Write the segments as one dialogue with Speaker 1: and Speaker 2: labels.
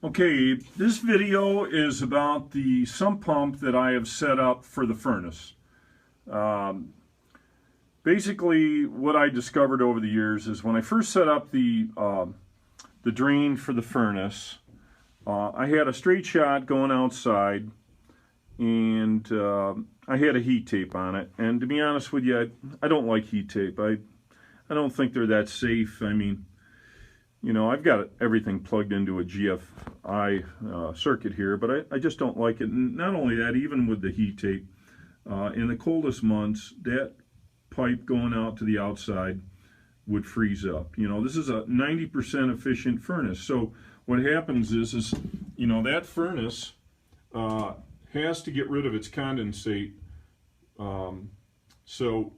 Speaker 1: Okay, this video is about the sump pump that I have set up for the furnace. Um, Basically, what I discovered over the years is when I first set up the drain for the furnace, I had a straight shot going outside, and I had a heat tape on it. And to be honest with you, I don't like heat tape. I don't think they're that safe. I mean, you know, I've got everything plugged into a GFI circuit here, but I just don't like it. And not only that, even with the heat tape, in the coldest months, that pipe going out to the outside would freeze up. You know, this is a 90% efficient furnace. So what happens is you know, that furnace has to get rid of its condensate. So,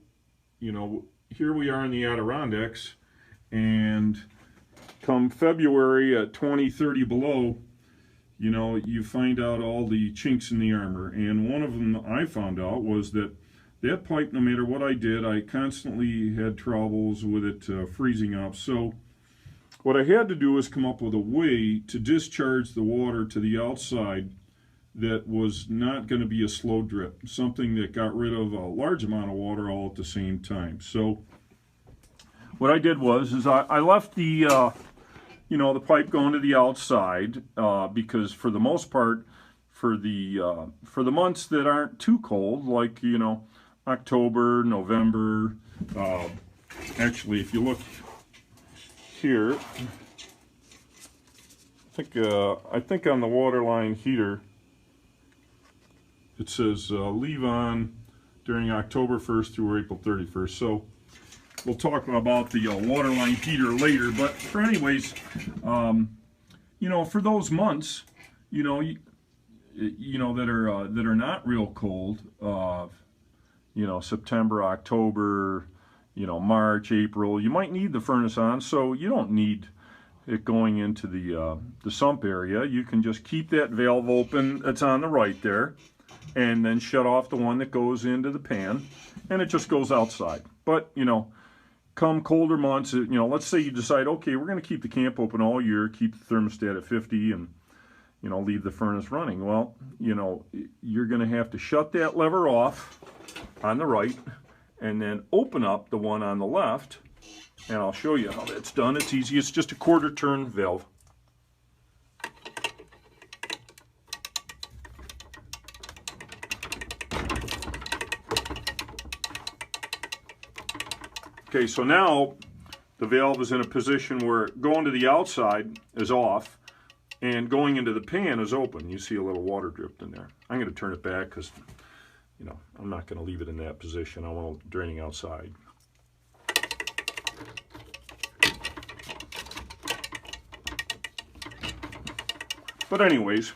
Speaker 1: you know, here we are in the Adirondacks, and come February at 20, 30 below, you know, you find out all the chinks in the armor. And one of them I found out was that pipe, no matter what I did, I constantly had troubles with it freezing up. So what I had to do is come up with a way to discharge the water to the outside that was not going to be a slow drip, something that got rid of a large amount of water all at the same time. So what I did was I left the you know, the pipe going to the outside because for the most part, for the months that aren't too cold, like, you know, October, November, actually, if you look here, I think on the waterline heater it says leave on during October 1st through April 31st. So we'll talk about the waterline heater later, but for anyways, you know, for those months, you know, you know that are not real cold, you know, September, October, you know, March, April, you might need the furnace on, so you don't need it going into the sump area. You can just keep that valve open that's on the right there, and then shut off the one that goes into the pan, and it just goes outside. But, you know, come colder months, you know, let's say you decide, okay, we're going to keep the camp open all year, keep the thermostat at 50, and, you know, leave the furnace running. Well, you know, you're going to have to shut that lever off on the right, and then open up the one on the left, and I'll show you how that's done. It's easy. It's just a quarter turn valve. Okay, so now the valve is in a position where going to the outside is off and going into the pan is open. You see a little water dripped in there. I'm going to turn it back because, you know, I'm not going to leave it in that position. I want it draining outside. But anyways,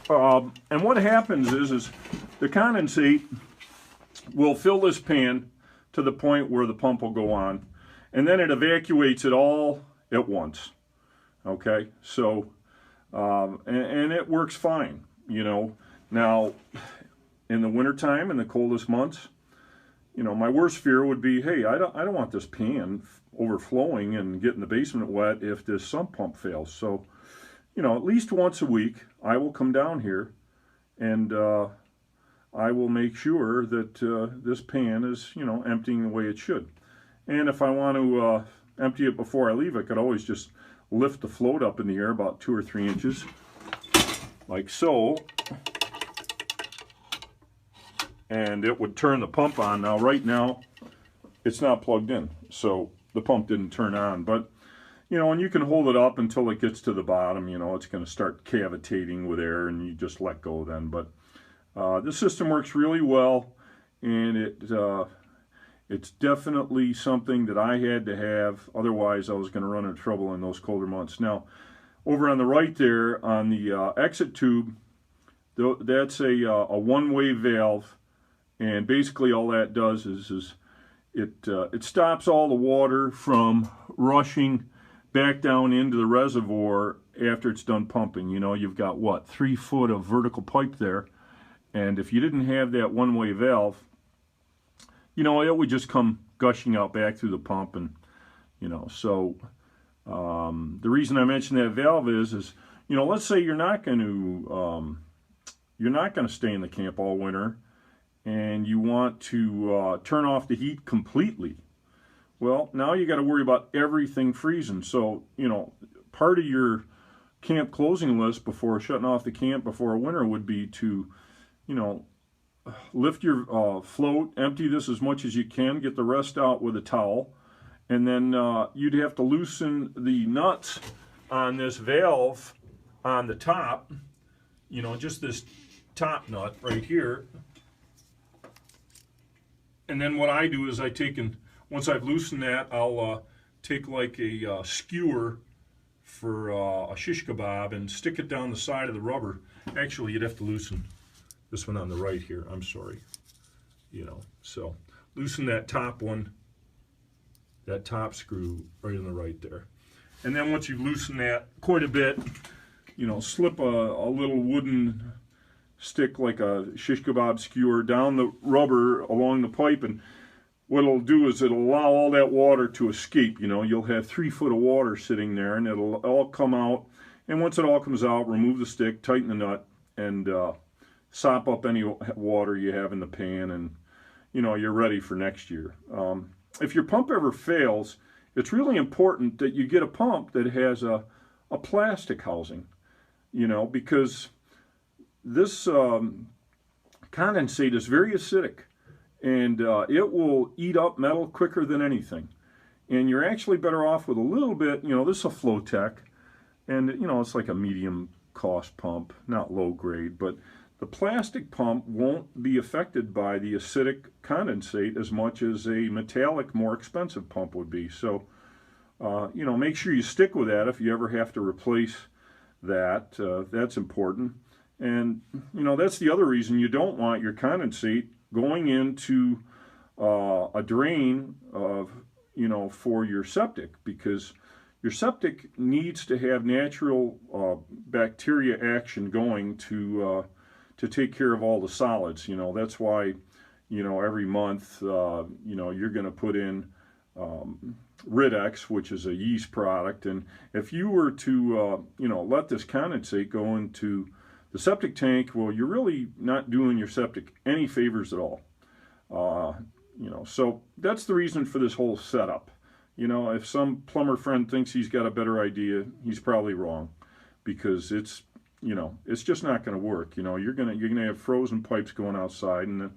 Speaker 1: and what happens is the condensate will fill this pan to the point where the pump will go on, and then it evacuates it all at once. Okay, so and it works fine, you know. Now in the wintertime, in the coldest months, you know, my worst fear would be, hey, I don't want this pan overflowing and getting the basement wet if this sump pump fails. So, you know, at least once a week I will come down here, and I will make sure that this pan is, you know, emptying the way it should. And if I want to empty it before I leave, I could always just lift the float up in the air about 2 or 3 inches, like so, and it would turn the pump on. Now, right now, it's not plugged in, so the pump didn't turn on. But, you know, and you can hold it up until it gets to the bottom. You know, it's going to start cavitating with air, and you just let go then. But this system works really well, and it's definitely something that I had to have. Otherwise, I was going to run into trouble in those colder months. Now, over on the right there, on the exit tube, that's a one-way valve, and basically all that does is it stops all the water from rushing back down into the reservoir after it's done pumping. You know, you've got, what, 3 foot of vertical pipe there. And if you didn't have that one-way valve, you know, it would just come gushing out back through the pump. And, you know, so the reason I mention that valve is you know, let's say you're not going to stay in the camp all winter, and you want to turn off the heat completely. Well, now you got to worry about everything freezing. So, you know, part of your camp closing list before shutting off the camp before a winter would be to, you know, lift your float, empty this as much as you can, get the rest out with a towel, and then you'd have to loosen the nuts on this valve on the top, you know, just this top nut right here. And then what I do is I take and once I've loosened that, I'll take like a skewer for a shish kebab and stick it down the side of the rubber. Actually, you'd have to loosen this one on the right here. I'm sorry. You know, so loosen that top one, that top screw right on the right there. And then once you've loosened that quite a bit, you know, slip a little wooden stick like a shish kebab skewer down the rubber along the pipe, and what it'll do is it'll allow all that water to escape. You know, you'll have 3 foot of water sitting there, and it'll all come out. And once it all comes out, remove the stick, tighten the nut, and sop up any water you have in the pan, and you know, you're ready for next year. If your pump ever fails, it's really important that you get a pump that has a plastic housing, you know, because this condensate is very acidic, and it will eat up metal quicker than anything. And you're actually better off with a little bit, you know, this is a Flowtech, and you know, it's like a medium cost pump, not low grade, but the plastic pump won't be affected by the acidic condensate as much as a metallic, more expensive pump would be. So, you know, make sure you stick with that if you ever have to replace that. That's important. And, you know, that's the other reason you don't want your condensate going into a drain of, you know, for your septic, because your septic needs to have natural bacteria action going to take care of all the solids. You know, that's why, you know, every month, you know, you're going to put in Ridex, which is a yeast product. And if you were to, you know, let this condensate go into the septic tank, well, you're really not doing your septic any favors at all. You know, so that's the reason for this whole setup. You know, if some plumber friend thinks he's got a better idea, he's probably wrong, because it's, you know, it's just not going to work. You know, you're gonna have frozen pipes going outside, and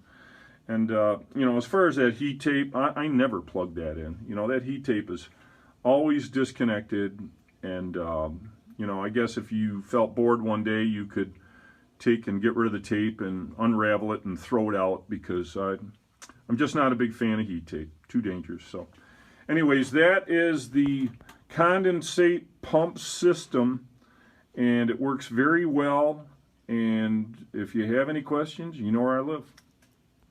Speaker 1: you know, as far as that heat tape, I never plug that in. You know, that heat tape is always disconnected, and you know, I guess if you felt bored one day, you could take and get rid of the tape and unravel it and throw it out, because I'm just not a big fan of heat tape. Too dangerous. So anyways, that is the condensate pump system, and it works very well. And if you have any questions, you know where I live.